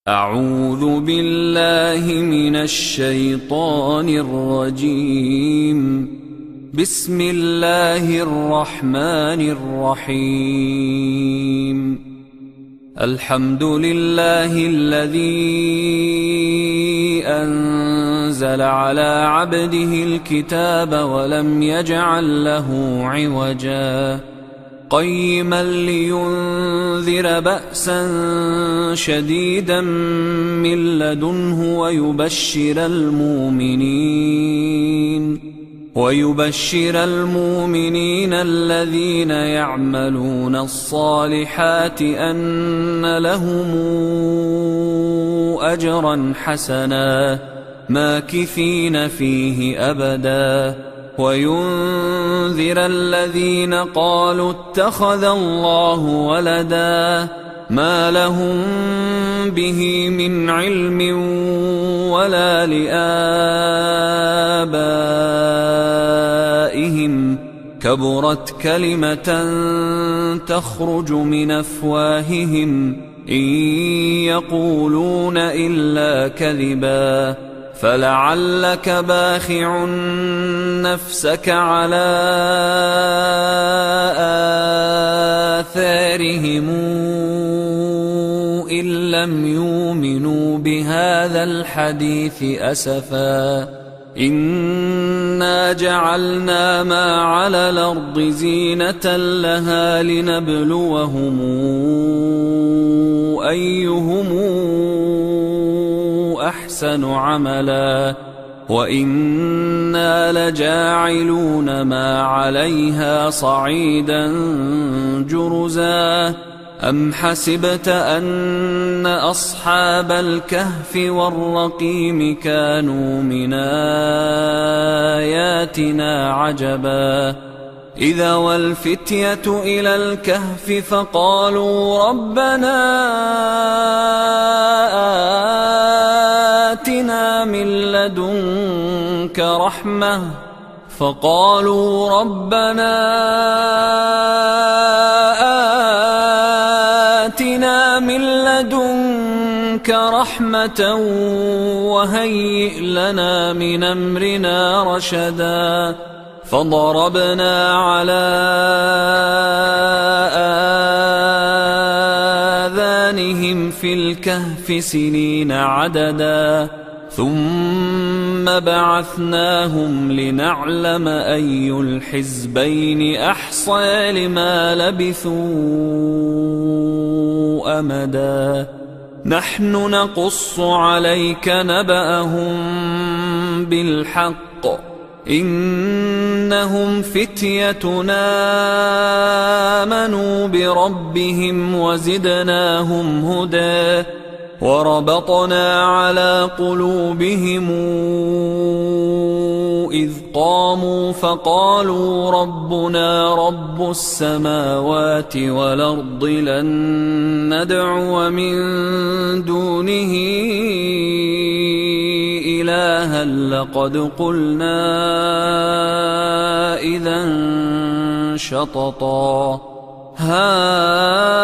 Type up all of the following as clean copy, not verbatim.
أعوذ بالله من الشيطان الرجيم. بسم الله الرحمن الرحيم. الحمد لله الذي أنزل على عبده الكتاب ولم يجعل له عوجا قيما لينذر بأسا شديدا من لدنه ويبشر المؤمنين الذين يعملون الصالحات أن لهم أجرا حسنا ماكثين فيه أبدا وينذر الذين قالوا اتخذ الله ولدا ما لهم به من علم ولا لآبائهم كبرت كلمة تخرج من أفواههم إن يقولون إلا كذبا فلعلك باخع نفسك على آثارهم إن لم يؤمنوا بهذا الحديث أسفا إنا جعلنا ما على الأرض زينة لها لنبلوهم أيهم أحسن عملا وإنا لجاعلون ما عليها صعيدا جرزا أم حسبت أن أصحاب الكهف والرقيم كانوا من آياتنا عجبا إذا والفتية إلى الكهف فقالوا ربنا آتنا من لدنك رحمة وهيئ لنا من أمرنا رشدا فضربنا على آذانهم في الكهف سنين عددا ثم بعثناهم لنعلم أي الحزبين أحصى لما لبثوا أمدا نحن نقص عليك نبأهم بالحق إنهم فتيتنا آمنوا بربهم وزدناهم هدى وربطنا على قلوبهم إذ قاموا فقالوا ربنا رب السماوات والأرض لن ندعو من دونه إلها لقد قلنا إذا شططا هؤلاء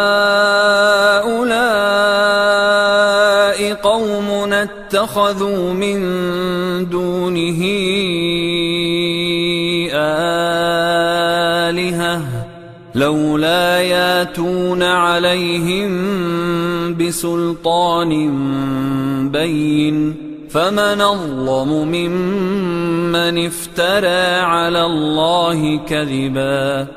قومنا اتخذوا من دونه آلهة لولا ياتون عليهم بسلطان بين فمن أظلم ممن افترى على الله كذبا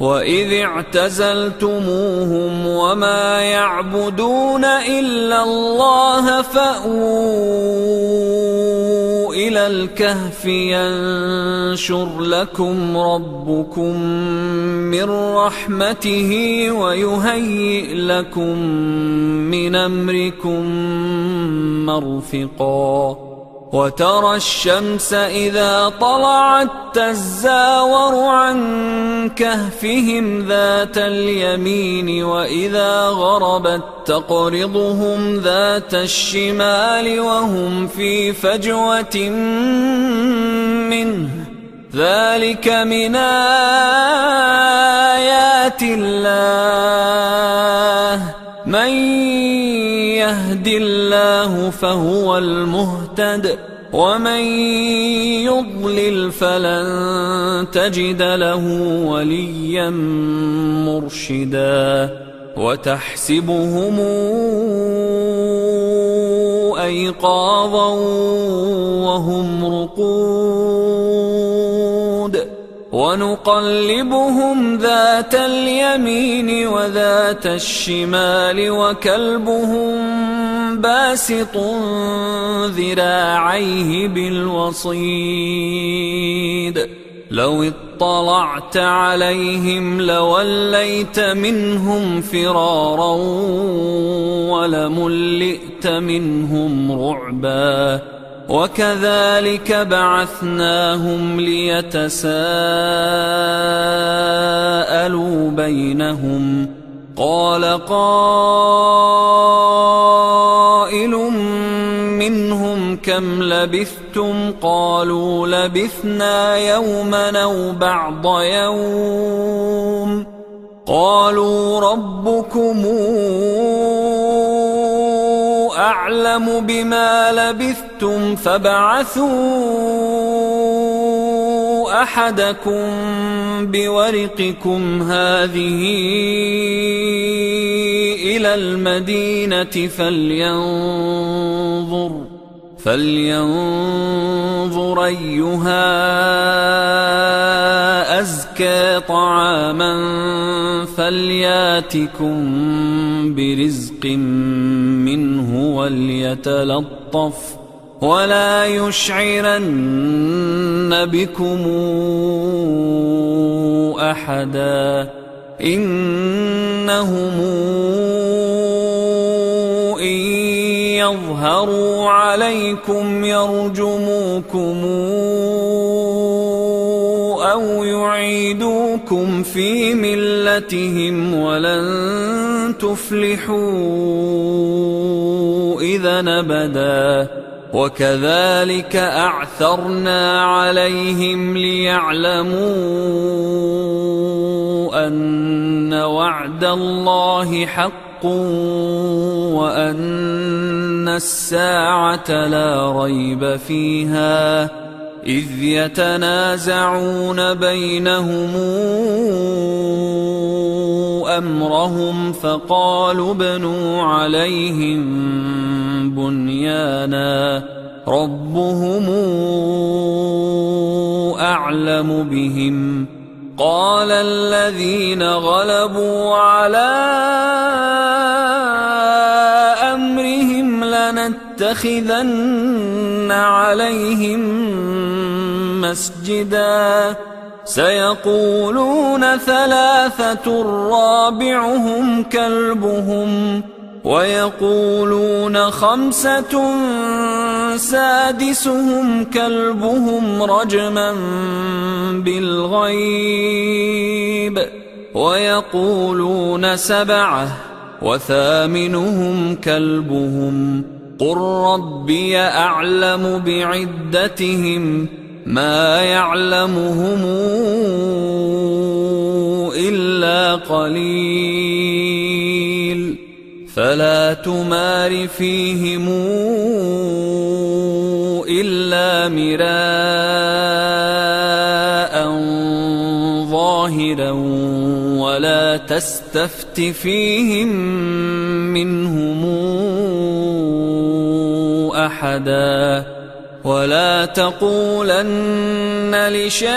وإذ اعتزلتموهم وما يعبدون إلا الله فأووا إلى الكهف ينشر لكم ربكم من رحمته ويهيئ لكم من أمركم مرفقا وترى الشمس إذا طلعت تزاور عن كهفهم ذات اليمين وإذا غربت تقرضهم ذات الشمال وهم في فجوة منه ذلك من آيات الله من يهد الله فهو المهتد ومن يضلل فلن تجد له وليا مرشدا وتحسبهم أيقاظا وهم رقود ونقلبهم ذات اليمين وذات الشمال وكلبهم باسط ذراعيه بالوصيد لو اطلعت عليهم لوليت منهم فرارا ولملئت منهم رعبا وكذلك بعثناهم ليتساءلوا بينهم قال قائل منهم كم لبثتم قالوا لبثنا يوما أو بعض يوم قالوا ربكم أعلم بما لبثتم فابعثوا أحدكم بورقكم هذه إلى المدينة فلينظر أيها أزكى طعاما فلياتكم برزق منه وليتلطف ولا يشعرن بكم أحدا إنهم إن يظهروا عليكم يرجموكم أو يعيدوكم في ملتهم ولن تفلحوا إذا أبدا وكذلك أعثرنا عليهم ليعلموا أن وعد الله حق وأن الساعة لا ريب فيها إذ يتنازعون بينهم أمرهم فقالوا ابنوا عليهم بنيانا ربهم أعلم بهم قال الذين غلبوا على أمرهم لنتخذن عليهم مسجدا سيقولون ثلاثة رابعهم كلبهم ويقولون خمسة سادسهم كلبهم رجما بالغيب ويقولون سبعة وثامنهم كلبهم قل ربي أعلم بعدتهم ما يعلمهم إلا قليل فلا تمار فيهم إلا مراء ظاهرا ولا تستفت فيهم منهم أحدا ولا تقولن لشيء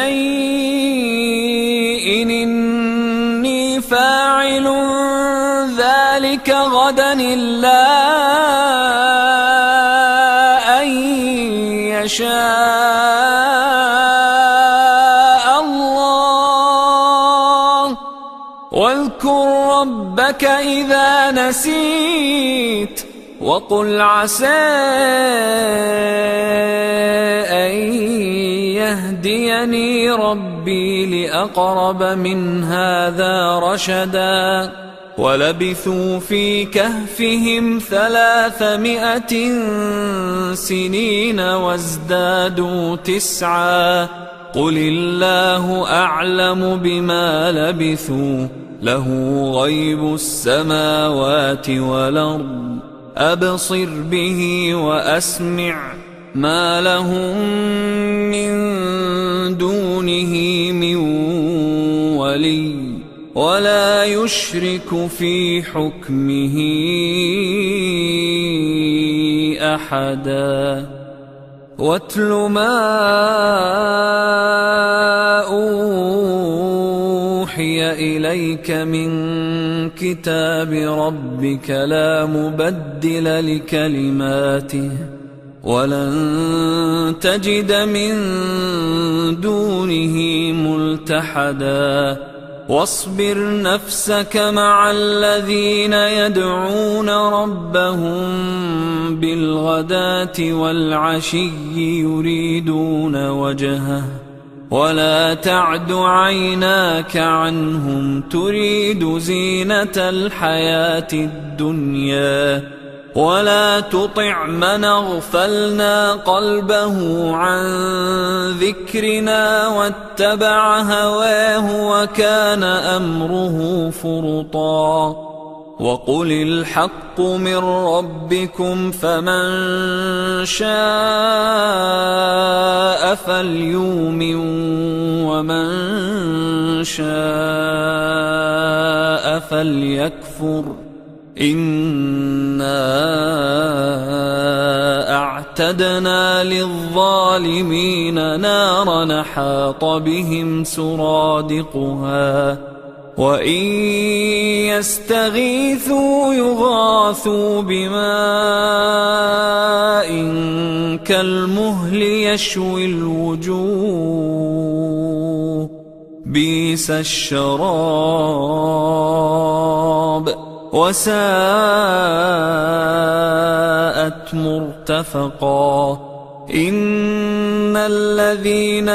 إني فاعل ذلك غدا إلا أن يشاء الله واذكر ربك إذا نسيت وقل عسى أن يهديني ربي لأقرب من هذا رشدا ولبثوا في كهفهم 300 سنين وازدادوا 9 قل الله أعلم بما لبثوا له غيب السماوات والأرض أبصر به وأسمع ما لهم من دونه من ولي ولا يشرك في حكمه أحدا واتل ما أوحي إليك من كتاب ربك لا مبدل لكلماته ولن تجد من دونه ملتحدا واصبر نفسك مع الذين يدعون ربهم بالغداة والعشي يريدون وجهه ولا تعد عيناك عنهم تريد زينة الحياة الدنيا ولا تطع من أغفلنا قلبه عن ذكرنا واتبع هواه وكان أمره فرطا وقل الحق من ربكم فمن شاء فليؤمن ومن شاء فليكفر إنا أعتدنا للظالمين نارا حاط بهم سرادقها وإن يستغيثوا يغاثوا بماء كالمهل يشوي الوجوه بئس الشراب وساءت مرتفقا إن الذين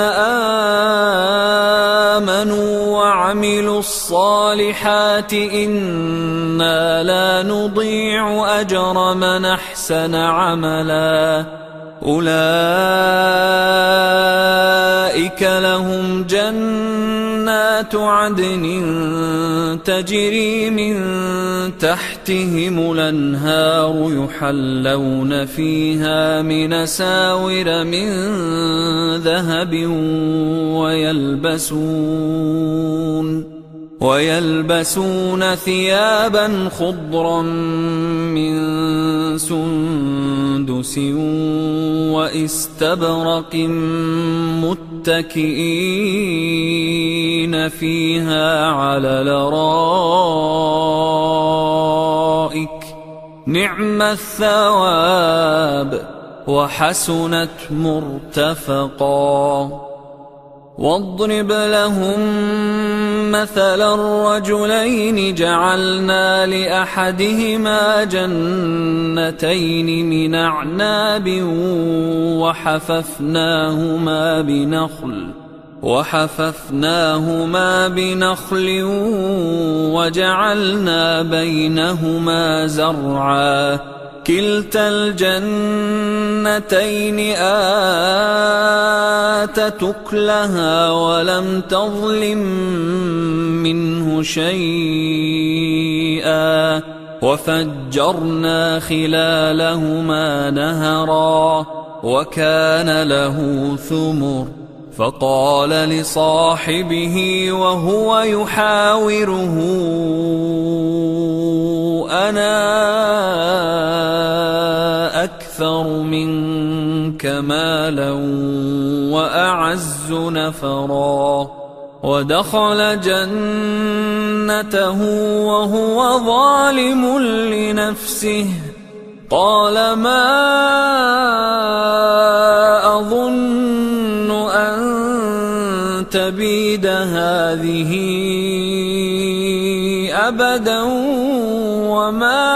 آمنوا وعملوا الصالحات إنا لا نضيع أجر من أحسن عملا أولئك لهم جنات عدن تجري من تحتهم الأنهار يحلون فيها من أساور من ذهب ويلبسون ثيابا خضرا من سندس واستبرق متكئين فيها على الأرائك نعم الثواب وحسنت مرتفقا واضرب لهم مثلا الرجلين جعلنا لأحدهما جنتين من أعناب وحففناهما بنخل وجعلنا بينهما زرعا كلتا الجنتين آتت أكلها ولم تظلم منه شيئا وفجرنا خلالهما نهرا وكان له ثمر فقال لصاحبه وهو يحاوره أنا أكثر منك مالا وأعز نفرا ودخل جنته وهو ظالم لنفسه قال ما أظن أن تبيد هذه أبدا وما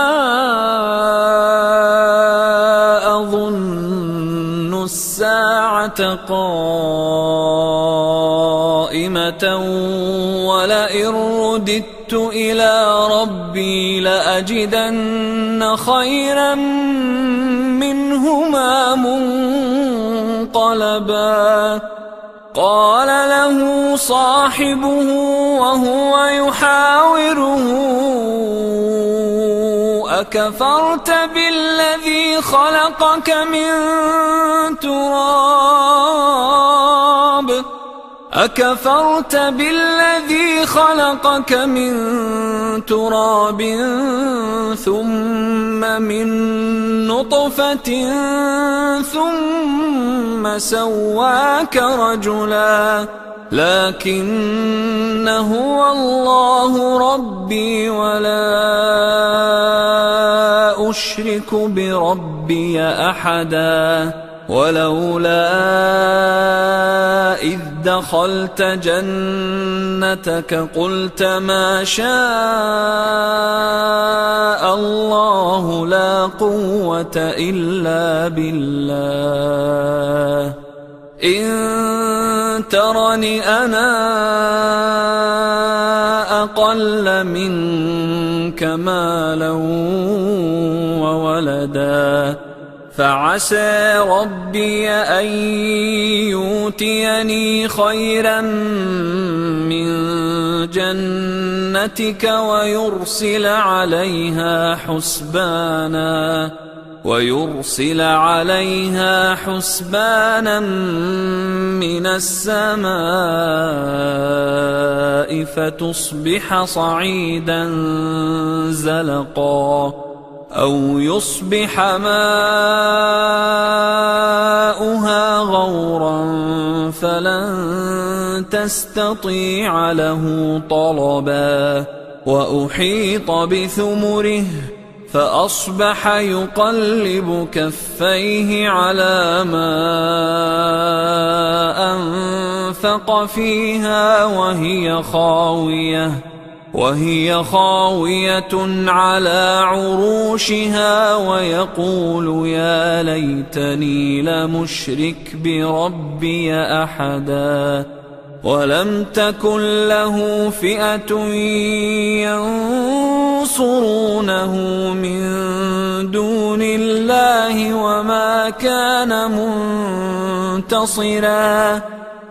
أظن الساعة قائمة ولئن رددت إلى ربي لأجدن خيرا منهما منقلبا قال له صاحبه وهو يحاوره أكفرت بالذي خلقك من تراب ثم من نطفة ثم سواك رجلا لكن هو الله ربي ولا أشرك بربي أحدا ولولا إذ دخلت جنتك قلت ما شاء الله لا قوة إلا بالله إن ترني أنا أقل منك مالا وولدا فعسى ربي أن يؤتيني خيرا من جنتك ويرسل عليها حسبانا من السماء فتصبح صعيدا زلقا أو يصبح ماؤها غورا فلن تستطيع له طلبا وأحيط بثمره فأصبح يقلب كفيه على ما أنفق فيها وهي خاوية على عروشها ويقول يا ليتني لمشرك بربي أحدا ولم تكن له فئة ينصرونه من دون الله وما كان منتصرا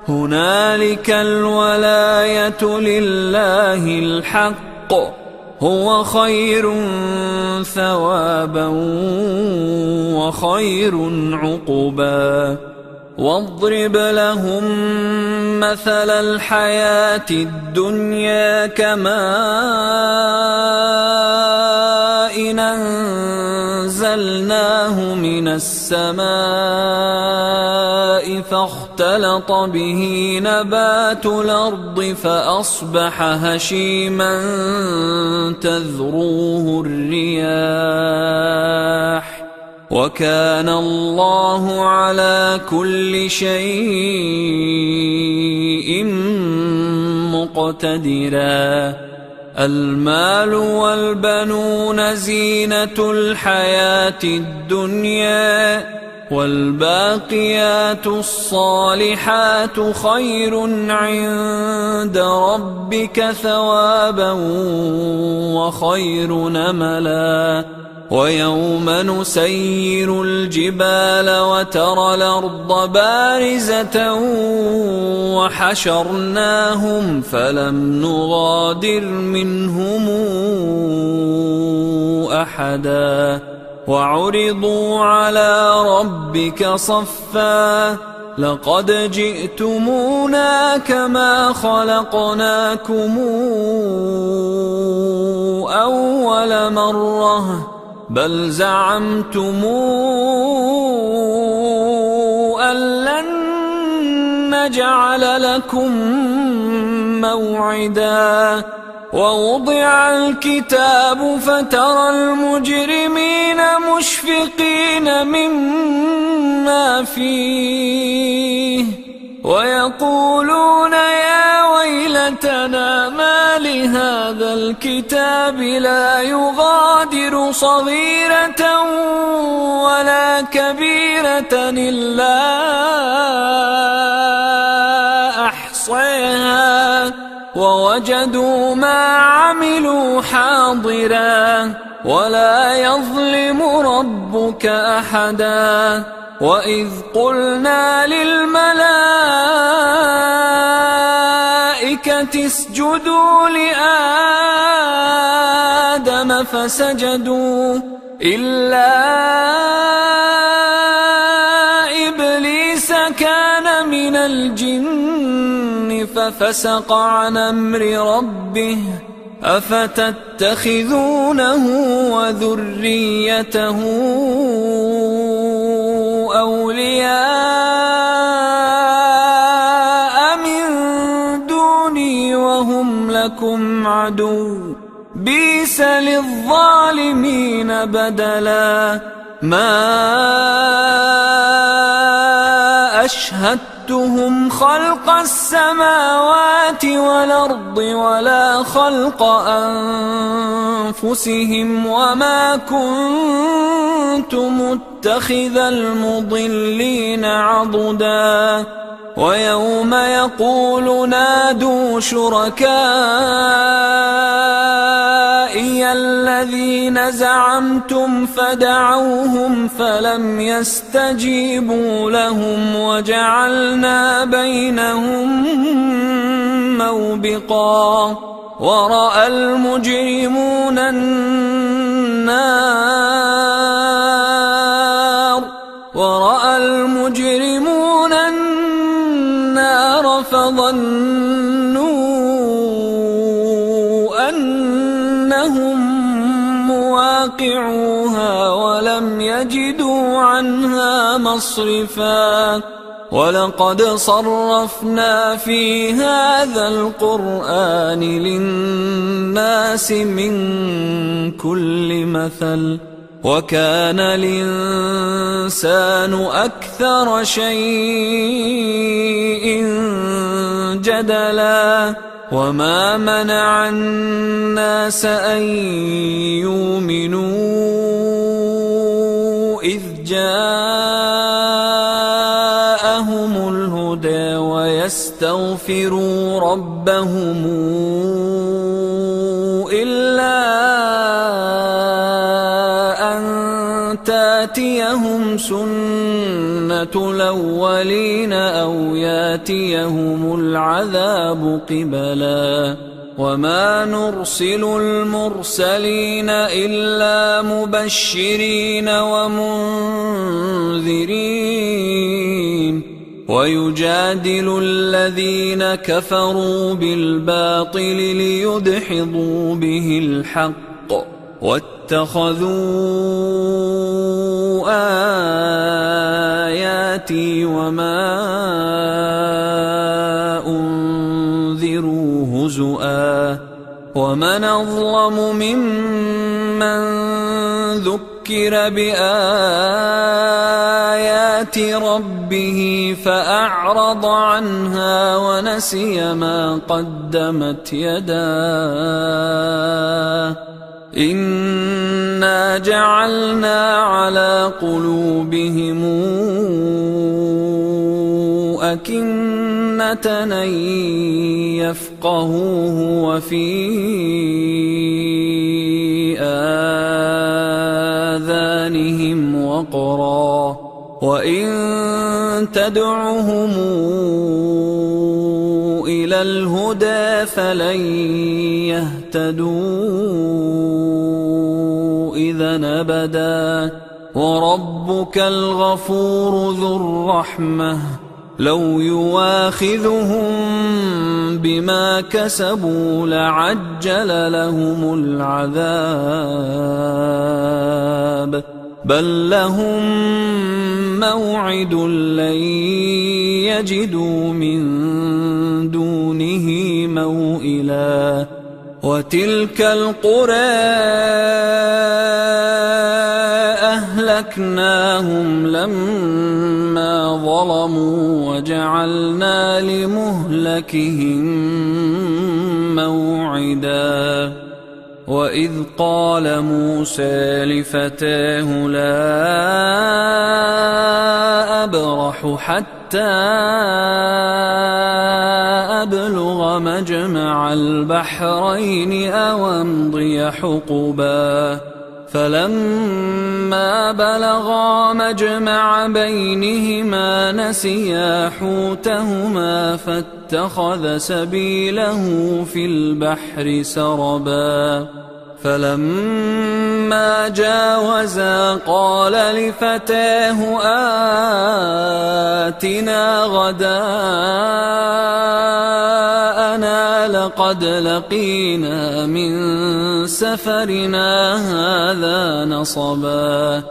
هنالك الولاية لله الحق هو خير ثوابا وخير عقبا واضرب لهم مثل الحياة الدنيا كماء أنزلناه من السماء فاختلط به نبات الأرض فأصبح هشيما تذروه الرياح وكان الله على كل شيء مقتدرا المال والبنون زينة الحياة الدنيا والباقيات الصالحات خير عند ربك ثوابا وخير نملا ويوم نسير الجبال وترى الأرض بارزة وحشرناهم فلم نغادر منهم أحدا وعرضوا على ربك صفا لقد جئتمونا كما خلقناكم أول مرة بل زعمتم أن لن نجعل لكم موعدا ووضع الكتاب فترى المجرمين مشفقين مما فيه ويقولون يا ويلتنا ما لهذا الكتاب لا يغادر صغيرة ولا كبيرة إلا أحصيها ووجدوا ما عملوا حاضرا ولا يظلم ربك أحدا وإذ قلنا للملائكة اسجدوا لآدم آدم فسجدوا إلا إبليس كان من الجن ففسق عن أمر ربه أفتتخذونه وذريته أولياء من دوني وهم لكم عدو بئس للظالمين بدلا ما أشهدتهم خلق السماوات والأرض ولا خلق أنفسهم وما كنت متخذ المضلين عضدا ويوم يقول نادوا شركائي الذين زعمتم فدعوهم فلم يستجيبوا لهم وجعلنا بينهم موبقا ورأى المجرمون النار فظنوا أنهم مواقعوها ولم يجدوا عنها مصرفا ولقد صرفنا في هذا القرآن للناس من كل مثل وكان الإنسان أكثر شيء جدلا وما منع الناس أن يؤمنوا إذ جاءهم الهدى ويستغفروا ربهم إلا تأتيهم سنة الأولين أو يأتيهم العذاب قبلا وما نرسل المرسلين إلا مبشرين ومنذرين ويجادل الذين كفروا بالباطل ليدحضوا به الحق واتخذوا آياتي وما أنذروا هزؤا ومن أظلم ممن ذكر بآيات ربه فأعرض عنها ونسي ما قدمت يداه إنا جعلنا على قلوبهم أكنة أن يفقهوه وفي آذانهم وقرا وإن تدعهم إلى الهدى فلن يهتدوا إذا أبدا وربك الغفور ذو الرحمة لو يواخذهم بما كسبوا لعجل لهم العذاب بل لهم موعد لن يجدوا من دونه موئلا وتلك القرى أهلكناهم لما ظلموا وجعلنا لمهلكهم موعدا وإذ قال موسى لفتاه لا أبرح حتى أبلغ مجمع البحرين أو أمضي حقبا فلما بلغا مجمع بينهما نسيا حوتهما فاتخذ سبيله في البحر سربا فلما جاوزا قال لفتاه آتنا غداءنا لقد لقينا من سفرنا هذا نصبا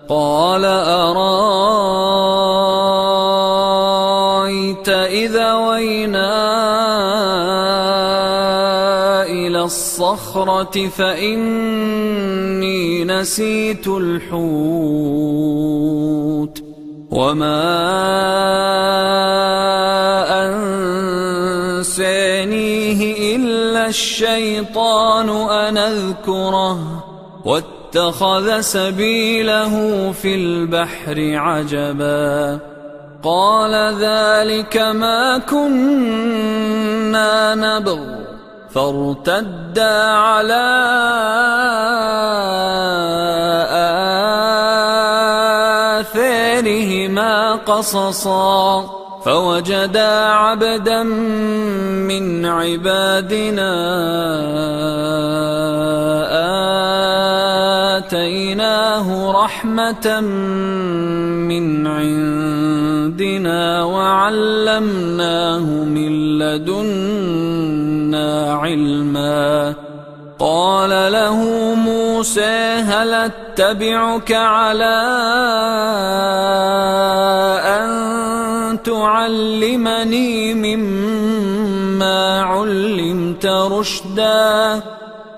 قال أرأيت إذا وينا إلى الصخرة فإني نسيت الحوت وما أنسانيه إلا الشيطان أن أذكره واتخذ سبيله في البحر عجبا قال ذلك ما كنا نبغ فارتدا على آثارهما قصصا فوجدا عبدا من عبادنا آتيناه رحمة من عندنا وعلمناه من لدنا علما قال له موسى هل اتبعك على أن تعلمني مما علمت رشدا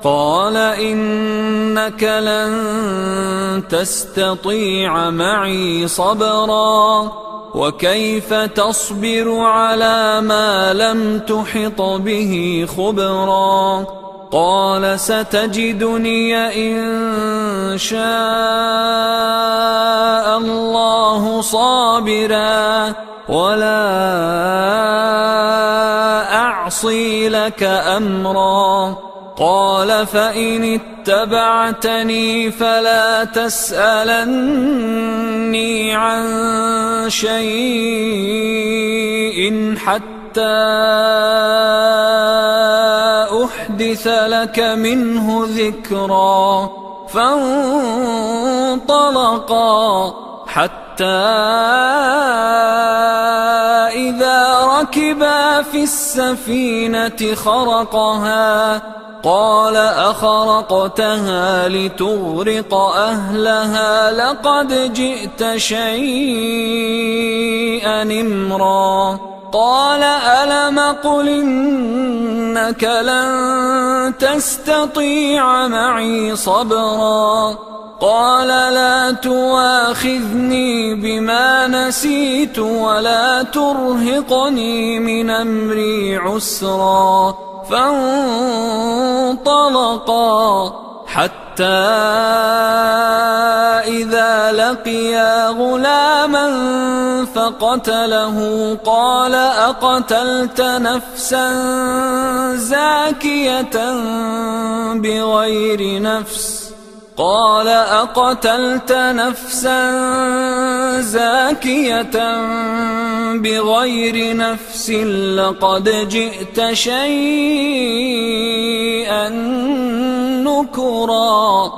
قال إنك لن تستطيع معي صبرا وكيف تصبر على ما لم تحط به خبرا قال ستجدني إن شاء الله صابرا ولا أعصي لك أمرا قال فإن اتبعتني فلا تسألني عن شيء حتى أحدث لك منه ذكرا فانطلقا حتى إذا ركبا في السفينة خرقها قال أخرقتها لتغرق أهلها لقد جئت شيئا إمرا قال ألم قل إنك لن تستطيع معي صبرا قال لا تواخذني بما نسيت ولا ترهقني من أمري عسرا فانطلقا حتى إذا لقيا غلاما فقتله قال أقتلت نفسا زاكية بغير نفس قال أقتلت نفسا زاكية بغير نفس لقد جئت شيئا نكرا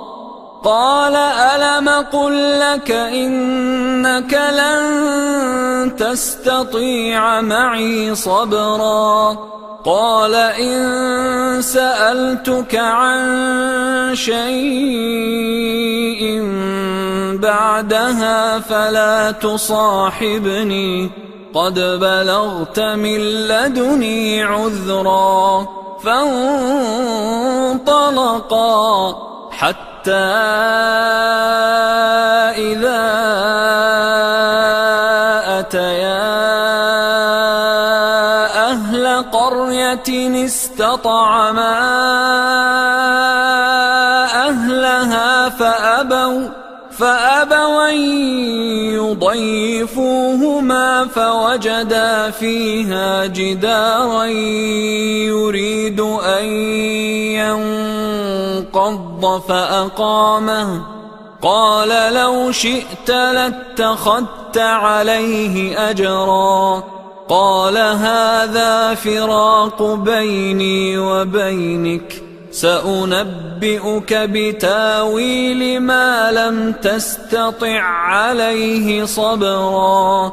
قال ألم قل لك إنك لن تستطيع معي صبرا قال إن سألتك عن شيء بعدها فلا تصاحبني قد بلغت من لدني عذرا فانطلقا حتى إذا أتيا أهل قرية استطعما أهلها فأبوا أن يضيفوهما فوجدا فيها جدارا يريد أن ينقض فأقامه قال لو شئت لاتخذت عليه أجرا قال هذا فراق بيني وبينك سأنبئك بتاويل ما لم تستطع عليه صبرا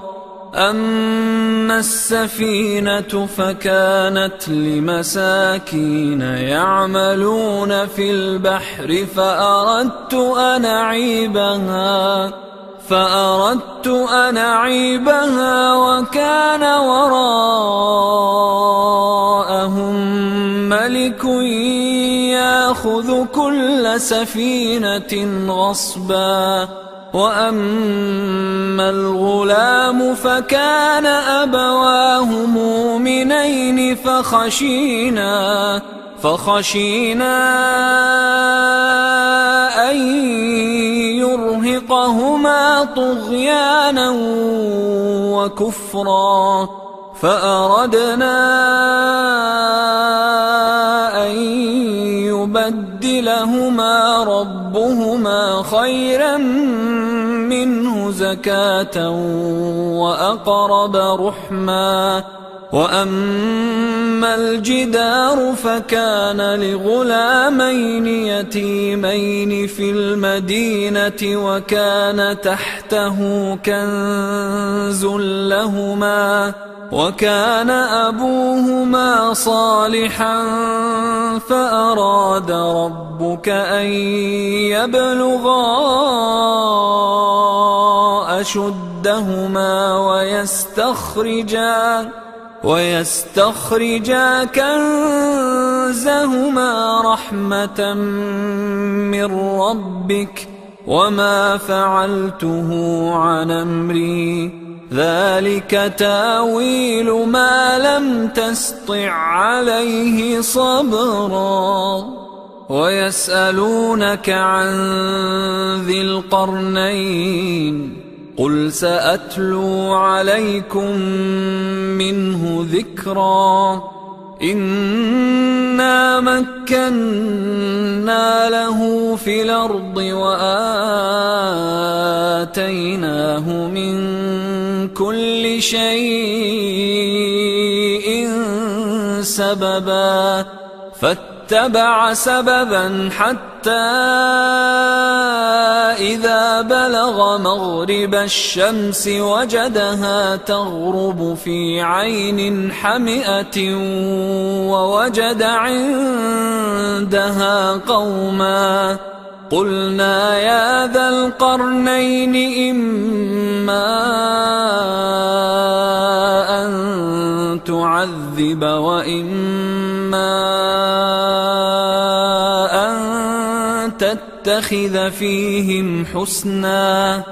أما السفينة فكانت لمساكين يعملون في البحر فأردت أن أعيبها وكان وراءهم ملك يأخذ كل سفينة غصبا وأما الغلام فكان أبواه مؤمنين فخشينا أن يرهقهما طغيانا وكفرا فأردنا أن يبدلهما ربهما خيرا منه زكاة وأقرب رحما وأما الجدار فكان لغلامين يتيمين في المدينة وكان تحته كنز لهما وكان أبوهما صالحا فأراد ربك أن يبلغا أشدهما ويستخرجا كنزهما رحمة من ربك وما فعلته عن أمري ذلك تاويل ما لم تسطع عليه صبرا ويسألونك عن ذي القرنين قل سأتلو عليكم منه ذكرا إنا مكنا له في الأرض وآتيناه من كل شيء سببا فاتبع سببا حتى إذا بلغ مغرب الشمس وجدها تغرب في عين حمئة ووجد عندها قوما قلنا يا ذا القرنين إما أن تعذب وإما أن تتخذ فيهم حسنا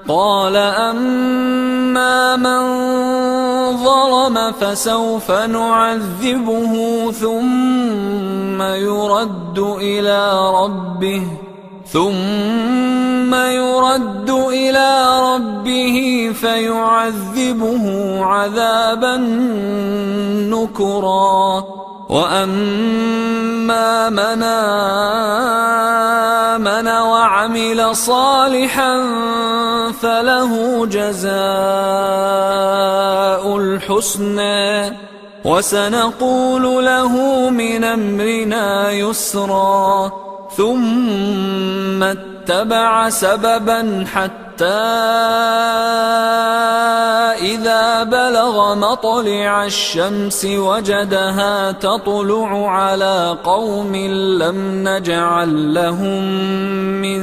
قال أما من ظلم فسوف نعذبه ثم يرد إلى ربه فيعذبه عذابا نكرا وأما من آمن وعمل صالحا فله جزاء الحسنى وسنقول له من أمرنا يسرا ثم اتبع سببا حتى إذا بلغ مطلع الشمس وجدها تطلع على قوم لم نجعل لهم من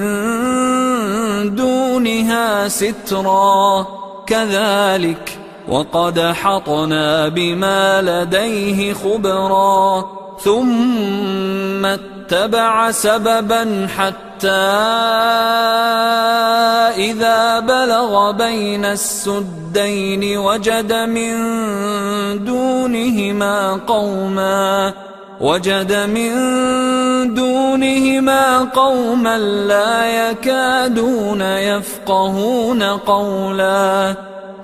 دونها سترا كذلك وقد أحطنا بما لديه خبرا ثم اتبع سببا حتى إذا بلغ بين السدين وجد من دونهما قوما لا يكادون يفقهون قولا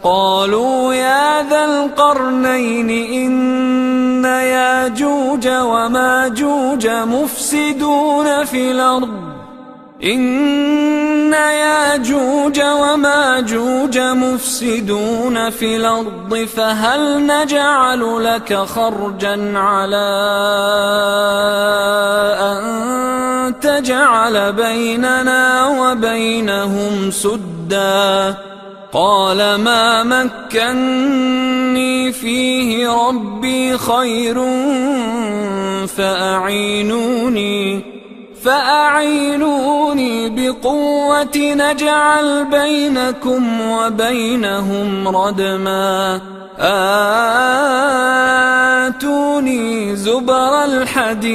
قالوا يا ذا القرنين إن ياجوج وماجوج مفسدون في الأرض إن ياجوج وماجوج مفسدون في الأرض فهل نجعل لك خرجا على أن تجعل بيننا وبينهم سدا قال ما مكني فيه ربي خير فأعينوني بقوة نجعل بينكم وبينهم ردما آتوني زبر الحديد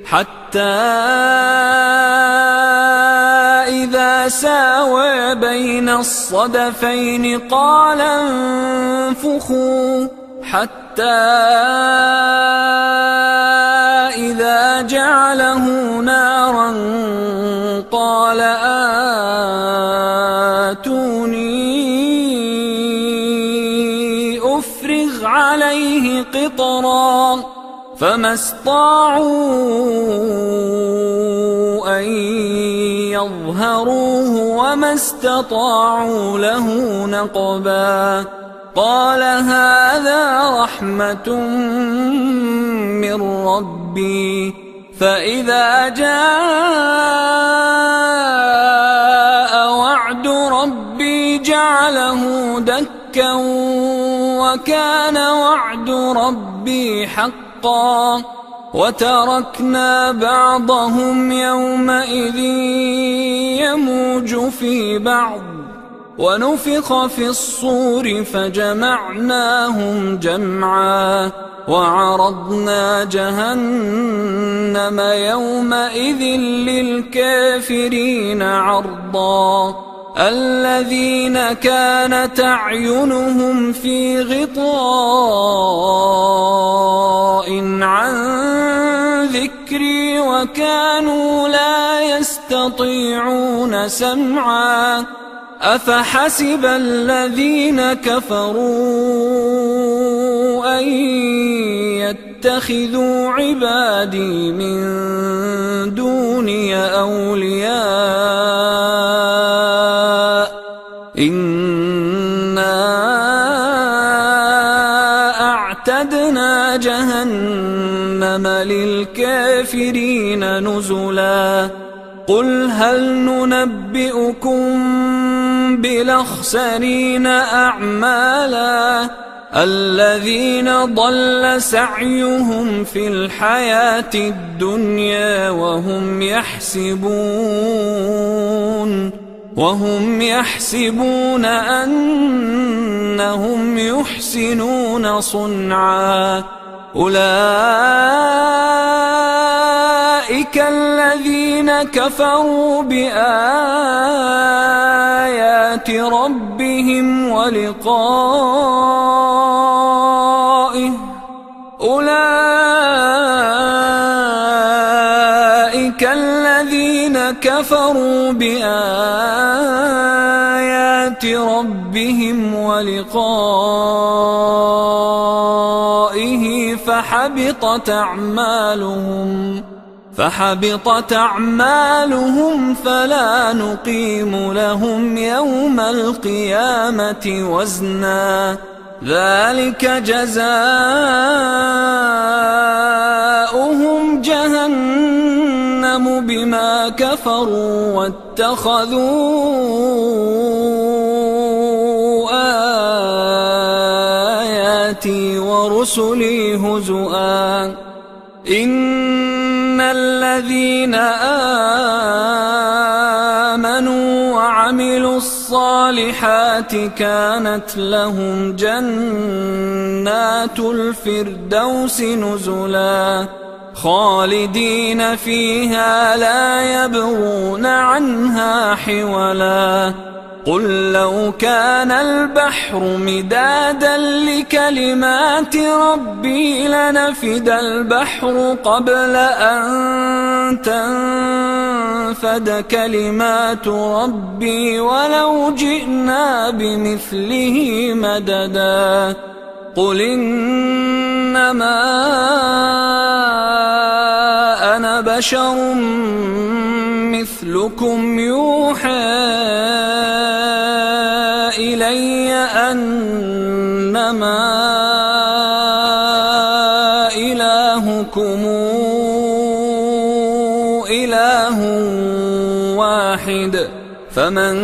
حتى إذا ساوى بين الصدفين قال انفخوا حتى إذا جعله نارا قال آتوني أفرغ عليه قطرا فما استطاعوا أن يظهروه وما استطاعوا له نقبا قال هذا رحمة من ربي فإذا جاء وعد ربي جعله دكا وكان وعد ربي حقا وتركنا بعضهم يومئذ يموج في بعض ونفخ في الصور فجمعناهم جمعا وعرضنا جهنم يومئذ للكافرين عرضا الذين كانت أعينهم في غطاء عن ذكري وكانوا لا يستطيعون سمعا أفحسب الذين كفروا أن يتخذوا عبادي من دوني أولياء إنا أعتدنا جهنم للكافرين نزلا قل هل ننبئكم بالأخسرين أعمالا الذين ضل سعيهم في الحياة الدنيا وهم يحسبون أنهم يحسنون صنعا أولئك الذين كفروا بآيات ربهم ولقائه أولئك الذين كفروا بآيات ربهم ولقائه فحبطت أعمالهم فلا نقيم لهم يوم القيامة وزنا ذلك جزاؤهم جهنم بما كفروا واتخذوا آياتي ورسلي هزؤا إن الذين آمنوا وعملوا الصالحات كانت لهم جنات الفردوس نزلا خالدين فيها لا يبغون عنها حولا قل لو كان البحر مدادا لكلمات ربي لنفد البحر قبل أن تنفد كلمات ربي ولو جئنا بمثله مددا قل إنما أنا أبشر مثلكم يوحى إلي أنما إلهكم إله واحد فمن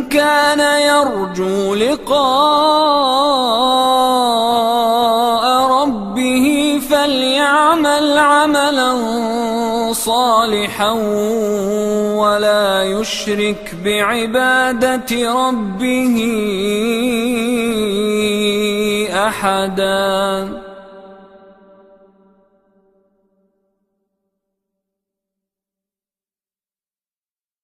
كان يرجو لقاء ربه فليعمل عملا صالحا ولا يشرك بعبادة ربه أحدا.